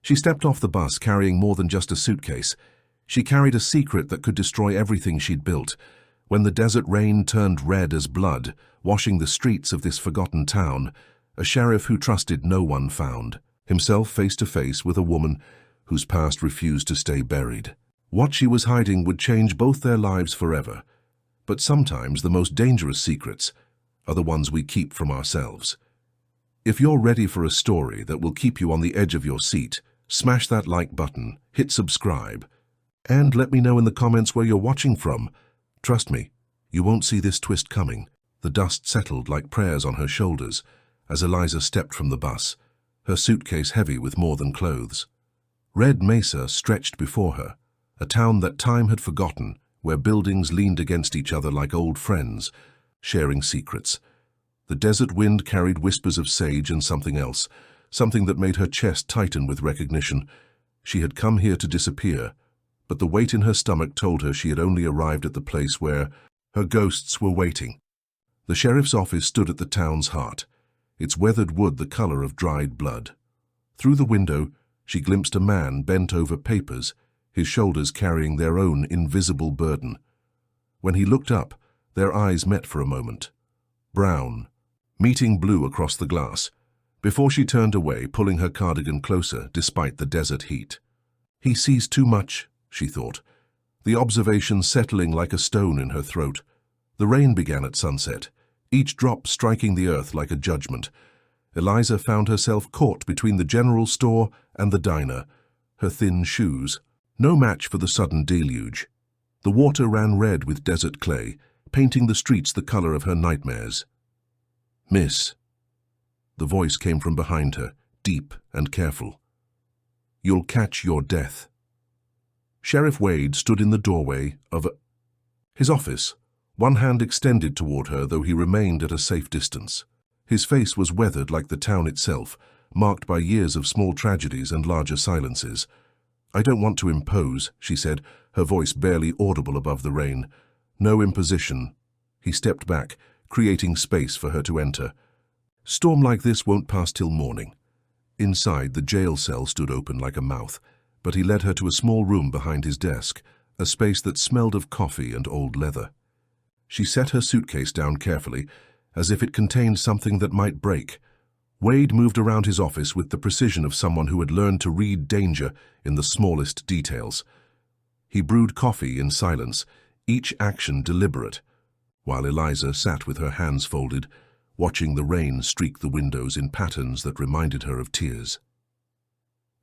She stepped off the bus carrying more than just a suitcase. She carried a secret that could destroy everything she'd built. When the desert rain turned red as blood, washing the streets of this forgotten town, a sheriff who trusted no one found himself face to face with a woman whose past refused to stay buried. What she was hiding would change both their lives forever. But sometimes the most dangerous secrets are the ones we keep from ourselves. If you're ready for a story that will keep you on the edge of your seat, smash that like button, hit subscribe, and let me know in the comments where you're watching from. Trust me, you won't see this twist coming. The dust settled like prayers on her shoulders as Eliza stepped from the bus, her suitcase heavy with more than clothes. Red Mesa stretched before her, a town that time had forgotten, where buildings leaned against each other like old friends, sharing secrets. The desert wind carried whispers of sage and something else, something that made her chest tighten with recognition. She had come here to disappear, but the weight in her stomach told her she had only arrived at the place where her ghosts were waiting. The sheriff's office stood at the town's heart, its weathered wood the color of dried blood. Through the window, she glimpsed a man bent over papers, his shoulders carrying their own invisible burden. When he looked up, their eyes met for a moment. Brown, meeting blue across the glass, before she turned away, pulling her cardigan closer despite the desert heat. He sees too much, she thought, the observation settling like a stone in her throat. The rain began at sunset, each drop striking the earth like a judgment. Eliza found herself caught between the general store and the diner, her thin shoes no match for the sudden deluge. The water ran red with desert clay, painting the streets the color of her nightmares. "Miss." The voice came from behind her, deep and careful. "You'll catch your death." Sheriff Wade stood in the doorway of his office, one hand extended toward her, though he remained at a safe distance. His face was weathered like the town itself, marked by years of small tragedies and larger silences. "I don't want to impose," she said, her voice barely audible above the rain. "No imposition." He stepped back, creating space for her to enter. "Storm like this won't pass till morning." Inside, the jail cell stood open like a mouth, but he led her to a small room behind his desk, a space that smelled of coffee and old leather. She set her suitcase down carefully, as if it contained something that might break. Wade moved around his office with the precision of someone who had learned to read danger in the smallest details. He brewed coffee in silence, each action deliberate, while Eliza sat with her hands folded, watching the rain streak the windows in patterns that reminded her of tears.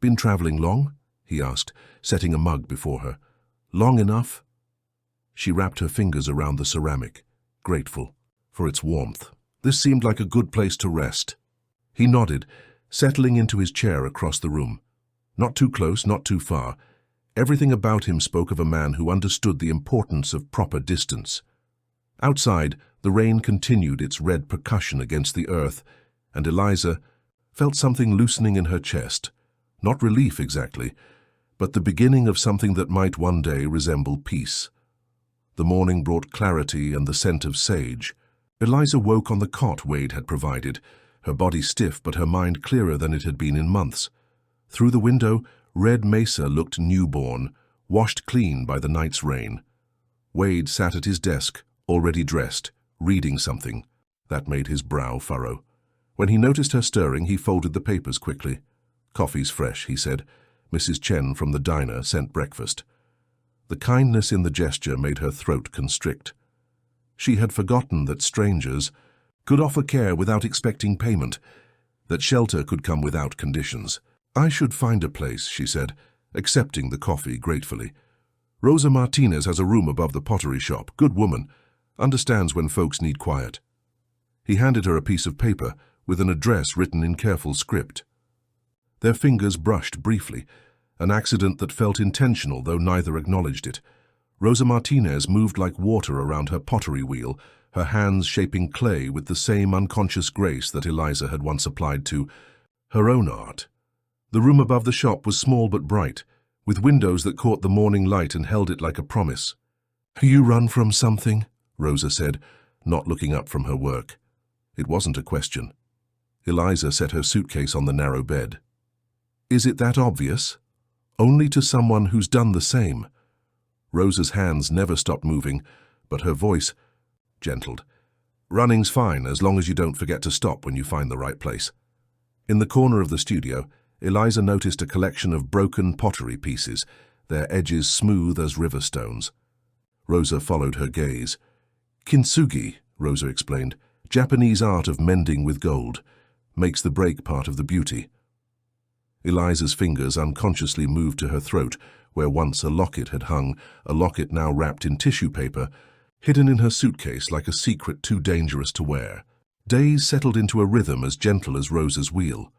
"Been traveling long?" he asked, setting a mug before her. "Long enough?" She wrapped her fingers around the ceramic, grateful for its warmth. This seemed like a good place to rest. He nodded, settling into his chair across the room. Not too close, not too far. Everything about him spoke of a man who understood the importance of proper distance. Outside, the rain continued its red percussion against the earth, and Eliza felt something loosening in her chest. Not relief exactly, but the beginning of something that might one day resemble peace. The morning brought clarity and the scent of sage. Eliza woke on the cot Wade had provided, her body stiff but her mind clearer than it had been in months. Through the window, Red Mesa looked newborn, washed clean by the night's rain. Wade sat at his desk, already dressed, reading something. That made his brow furrow. When he noticed her stirring, he folded the papers quickly. "Coffee's fresh," he said. "Mrs. Chen from the diner sent breakfast." The kindness in the gesture made her throat constrict. She had forgotten that strangers could offer care without expecting payment, that shelter could come without conditions. "I should find a place," she said, accepting the coffee gratefully. "Rosa Martinez has a room above the pottery shop. Good woman. Understands when folks need quiet." He handed her a piece of paper with an address written in careful script. Their fingers brushed briefly, an accident that felt intentional, though neither acknowledged it. Rosa Martinez moved like water around her pottery wheel, her hands shaping clay with the same unconscious grace that Eliza had once applied to her own art. The room above the shop was small but bright, with windows that caught the morning light and held it like a promise. "You run from something?" Rosa said, not looking up from her work. It wasn't a question. Eliza set her suitcase on the narrow bed. Is it that obvious? Only to someone who's done the same. Rosa's hands never stopped moving, but her voice gentled. Running's fine as long as you don't forget to stop when you find the right place. In the corner of the studio, Eliza noticed a collection of broken pottery pieces, their edges smooth as river stones. Rosa followed her gaze. Kintsugi, Rosa explained, Japanese art of mending with gold, makes the break part of the beauty. Eliza's fingers unconsciously moved to her throat, where once a locket had hung, a locket now wrapped in tissue paper, hidden in her suitcase like a secret too dangerous to wear. Days settled into a rhythm as gentle as Rosa's wheel.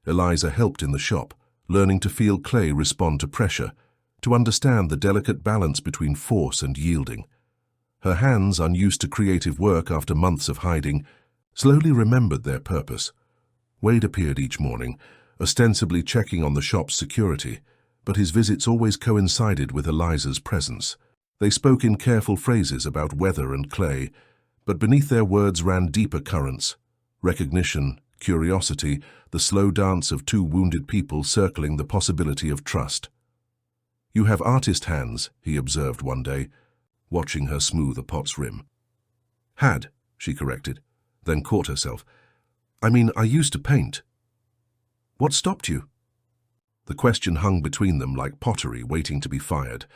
Eliza helped in the shop, learning to feel clay respond to pressure, to understand the delicate balance between force and yielding. Her hands, unused to creative work after months of hiding, slowly remembered their purpose. Wade appeared each morning, ostensibly checking on the shop's security, but his visits always coincided with Eliza's presence. They spoke in careful phrases about weather and clay, but beneath their words ran deeper currents: recognition, curiosity, the slow dance of two wounded people circling the possibility of trust. You have artist hands, he observed one day, watching her smooth a pot's rim. Had, she corrected, then caught herself. I mean, I used to paint. What stopped you? The question hung between them like pottery waiting to be fired.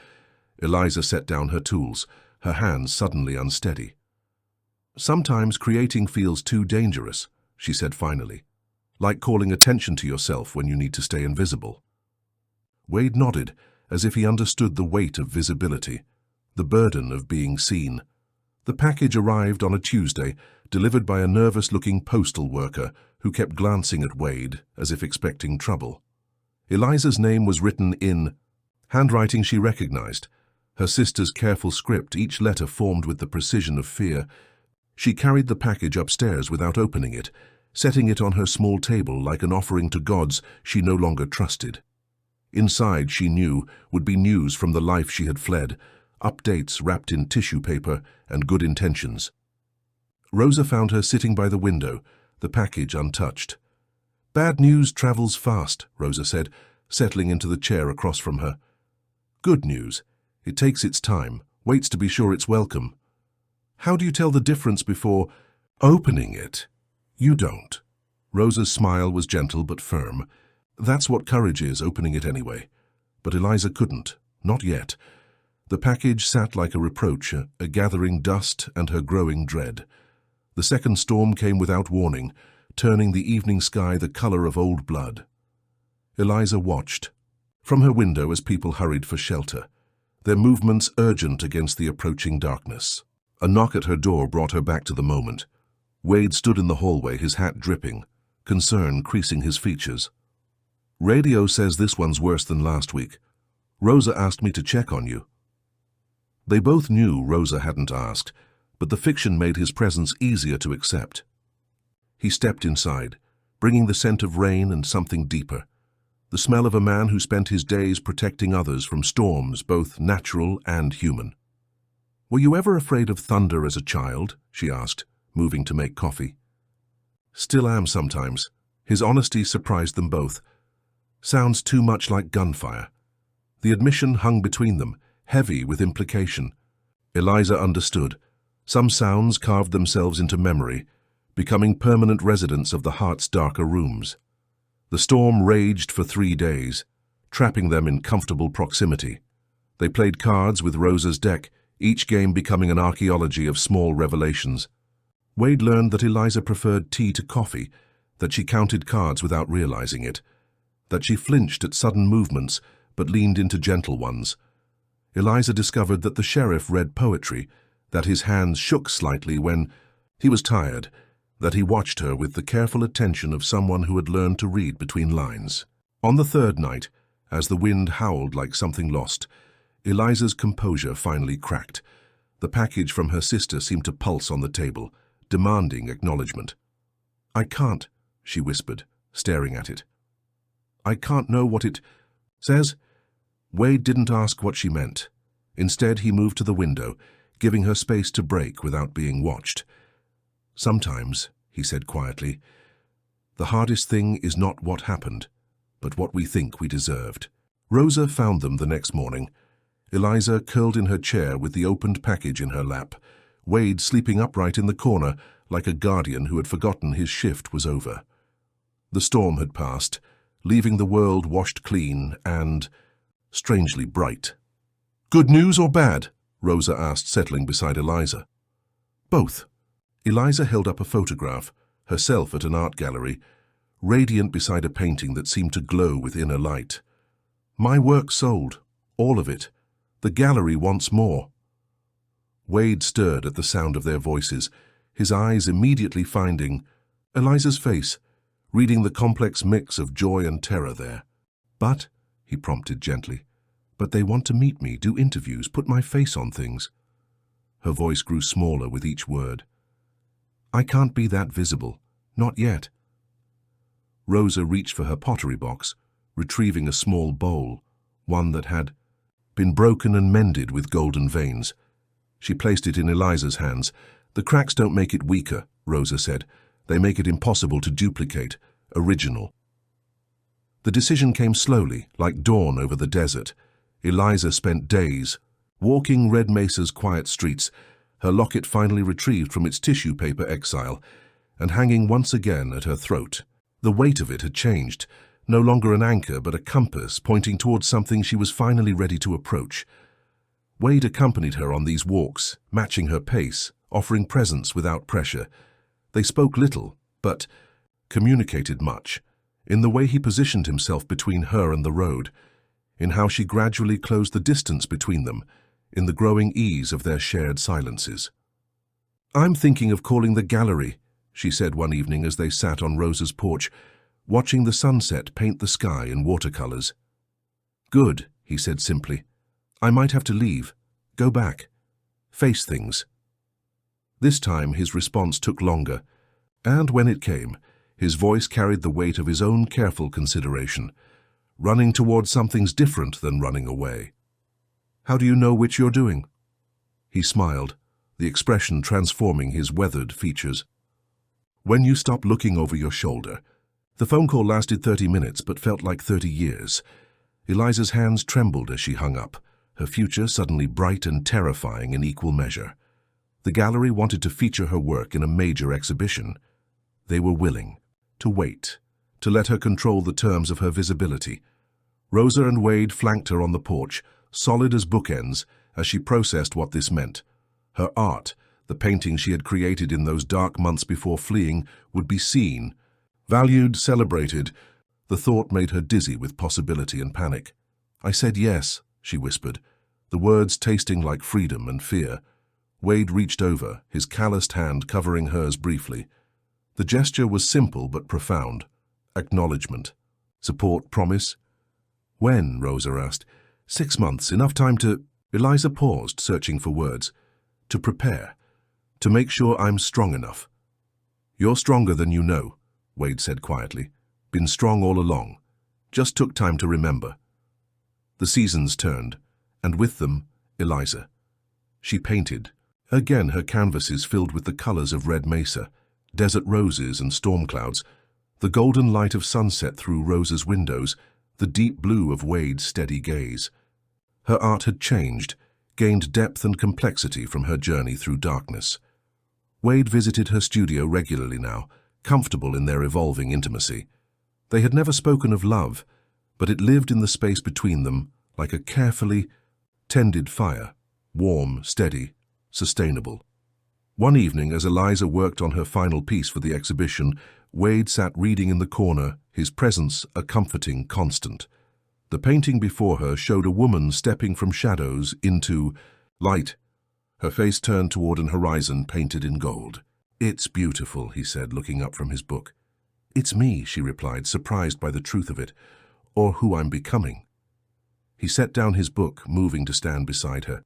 Eliza set down her tools, her hands suddenly unsteady. Sometimes creating feels too dangerous, she said finally, like calling attention to yourself when you need to stay invisible. Wade nodded, as if he understood the weight of visibility, the burden of being seen. The package arrived on a Tuesday, delivered by a nervous-looking postal worker who kept glancing at Wade as if expecting trouble. Eliza's name was written in handwriting she recognized, her sister's careful script, each letter formed with the precision of fear. She carried the package upstairs without opening it, setting it on her small table like an offering to gods she no longer trusted. Inside, she knew, would be news from the life she had fled, updates wrapped in tissue paper and good intentions. Rosa found her sitting by the window, the package untouched. Bad news travels fast, Rosa said, settling into the chair across from her. Good news. It takes its time, waits to be sure it's welcome. How do you tell the difference before opening it? You don't. Rosa's smile was gentle but firm. That's what courage is, opening it anyway. But Eliza couldn't, not yet. The package sat like a reproach, a gathering dust and her growing dread. The second storm came without warning, turning the evening sky the color of old blood. Eliza watched from her window as people hurried for shelter, their movements urgent against the approaching darkness. A knock at her door brought her back to the moment. Wade stood in the hallway, his hat dripping, concern creasing his features. Radio says this one's worse than last week. Rosa asked me to check on you. They both knew Rosa hadn't asked, but the fiction made his presence easier to accept. He stepped inside, bringing the scent of rain and something deeper, the smell of a man who spent his days protecting others from storms, both natural and human. Were you ever afraid of thunder as a child? She asked, moving to make coffee. Still am sometimes. His honesty surprised them both. Sounds too much like gunfire. The admission hung between them, heavy with implication. Eliza understood. Some sounds carved themselves into memory, becoming permanent residents of the heart's darker rooms. The storm raged for 3 days, trapping them in comfortable proximity. They played cards with Rosa's deck, each game becoming an archaeology of small revelations. Wade learned that Eliza preferred tea to coffee, that she counted cards without realizing it, that she flinched at sudden movements but leaned into gentle ones. Eliza discovered that the sheriff read poetry, that his hands shook slightly when he was tired, that he watched her with the careful attention of someone who had learned to read between lines. On the third night, as the wind howled like something lost, Eliza's composure finally cracked. The package from her sister seemed to pulse on the table, demanding acknowledgement. I can't, she whispered, staring at it. I can't know what it says. Wade didn't ask what she meant. Instead, he moved to the window, giving her space to break without being watched. Sometimes, he said quietly, the hardest thing is not what happened, but what we think we deserved. Rosa found them the next morning. Eliza curled in her chair with the opened package in her lap, Wade sleeping upright in the corner like a guardian who had forgotten his shift was over. The storm had passed, leaving the world washed clean and strangely bright. "Good news or bad?" Rosa asked, settling beside Eliza. "Both." Eliza held up a photograph, herself at an art gallery, radiant beside a painting that seemed to glow with inner light. "My work sold, all of it. The gallery wants more." Wade stirred at the sound of their voices, his eyes immediately finding Eliza's face, reading the complex mix of joy and terror there. "But," he prompted gently, "but they want to meet me, do interviews, put my face on things." Her voice grew smaller with each word. "I can't be that visible. Not yet." Rosa reached for her pottery box, retrieving a small bowl, one that had been broken and mended with golden veins. She placed it in Eliza's hands. "The cracks don't make it weaker," Rosa said. "They make it impossible to duplicate, original." The decision came slowly, like dawn over the desert. Eliza spent days walking Red Mesa's quiet streets, her locket finally retrieved from its tissue paper exile and hanging once again at her throat. The weight of it had changed, no longer an anchor but a compass pointing towards something she was finally ready to approach. Wade accompanied her on these walks, matching her pace, offering presence without pressure. They spoke little, but communicated much, in the way he positioned himself between her and the road, in how she gradually closed the distance between them, in the growing ease of their shared silences. "I'm thinking of calling the gallery," she said one evening as they sat on Rosa's porch, watching the sunset paint the sky in watercolors. "Good," he said simply. "I might have to leave. Go back. Face things." This time his response took longer, and when it came, his voice carried the weight of his own careful consideration, running towards something's different than running away. "How do you know which you're doing?" He smiled, the expression transforming his weathered features. "When you stop looking over your shoulder." The phone call lasted 30 minutes but felt like 30 years. Eliza's hands trembled as she hung up, her future suddenly bright and terrifying in equal measure. The gallery wanted to feature her work in a major exhibition. They were willing to wait, to let her control the terms of her visibility. Rosa and Wade flanked her on the porch, solid as bookends, as she processed what this meant. Her art, the painting she had created in those dark months before fleeing, would be seen, valued, celebrated. The thought made her dizzy with possibility and panic. "I said yes," she whispered, the words tasting like freedom and fear. Wade reached over, his calloused hand covering hers briefly. The gesture was simple but profound. Acknowledgement. Support, promise. "When?" Rosa asked. 6 months, enough time to—" Eliza paused, searching for words. "To prepare. To make sure I'm strong enough." "You're stronger than you know," Wade said quietly. "Been strong all along. Just took time to remember." The seasons turned, and with them, Eliza. She painted. Again her canvases filled with the colors of Red Mesa, desert roses and storm clouds, the golden light of sunset through Rosa's windows, the deep blue of Wade's steady gaze. Her art had changed, gained depth and complexity from her journey through darkness. Wade visited her studio regularly now, comfortable in their evolving intimacy. They had never spoken of love, but it lived in the space between them like a carefully tended fire, warm, steady, sustainable. One evening, as Eliza worked on her final piece for the exhibition, Wade sat reading in the corner, his presence a comforting constant. The painting before her showed a woman stepping from shadows into light, her face turned toward an horizon painted in gold. "It's beautiful," he said, looking up from his book. "It's me," she replied, surprised by the truth of it, "or who I'm becoming." He set down his book, moving to stand beside her.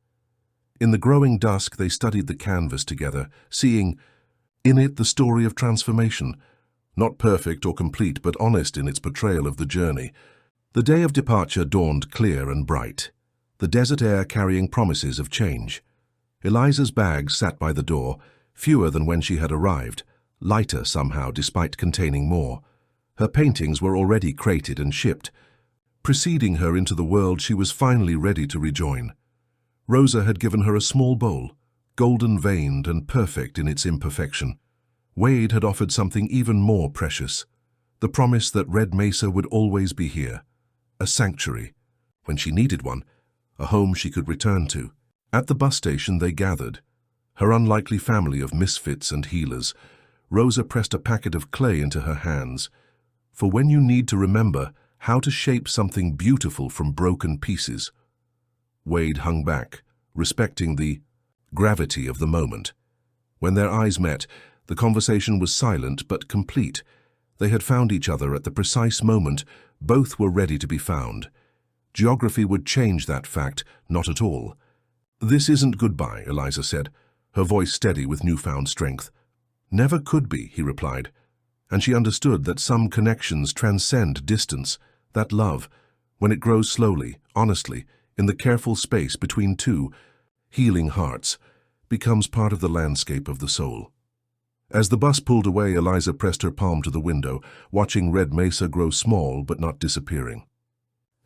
In the growing dusk, they studied the canvas together, seeing in it the story of transformation, not perfect or complete, but honest in its portrayal of the journey. The day of departure dawned clear and bright, the desert air carrying promises of change. Eliza's bags sat by the door, fewer than when she had arrived, lighter somehow despite containing more. Her paintings were already crated and shipped. Preceding her into the world she was finally ready to rejoin. Rosa had given her a small bowl, golden-veined and perfect in its imperfection. Wade had offered something even more precious, the promise that Red Mesa would always be here, a sanctuary, when she needed one, a home she could return to. At the bus station they gathered, her unlikely family of misfits and healers. Rosa pressed a packet of clay into her hands. For when you need to remember how to shape something beautiful from broken pieces. Wade hung back, respecting the gravity of the moment. When their eyes met, the conversation was silent but complete. They had found each other at the precise moment both were ready to be found. Geography would change that fact, not at all. "This isn't goodbye," Eliza said, her voice steady with newfound strength. "Never could be," he replied, and she understood that some connections transcend distance, that love, when it grows slowly, honestly, in the careful space between two healing hearts, becomes part of the landscape of the soul. As the bus pulled away, Eliza pressed her palm to the window, watching Red Mesa grow small but not disappearing.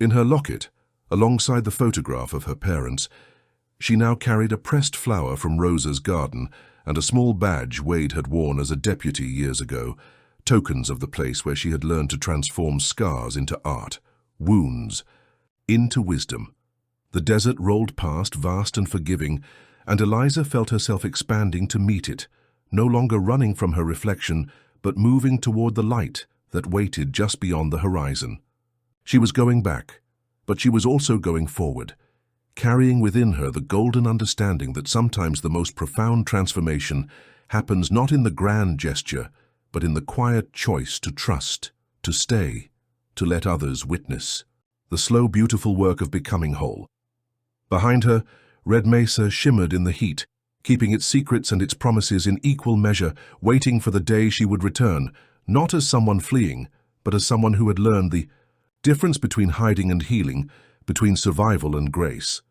In her locket, alongside the photograph of her parents, she now carried a pressed flower from Rosa's garden and a small badge Wade had worn as a deputy years ago, tokens of the place where she had learned to transform scars into art, wounds into wisdom. The desert rolled past, vast and forgiving, and Eliza felt herself expanding to meet it, no longer running from her reflection, but moving toward the light that waited just beyond the horizon. She was going back, but she was also going forward, carrying within her the golden understanding that sometimes the most profound transformation happens not in the grand gesture, but in the quiet choice to trust, to stay, to let others witness. The slow, beautiful work of becoming whole. Behind her, Red Mesa shimmered in the heat, keeping its secrets and its promises in equal measure, waiting for the day she would return, not as someone fleeing, but as someone who had learned the difference between hiding and healing, between survival and grace.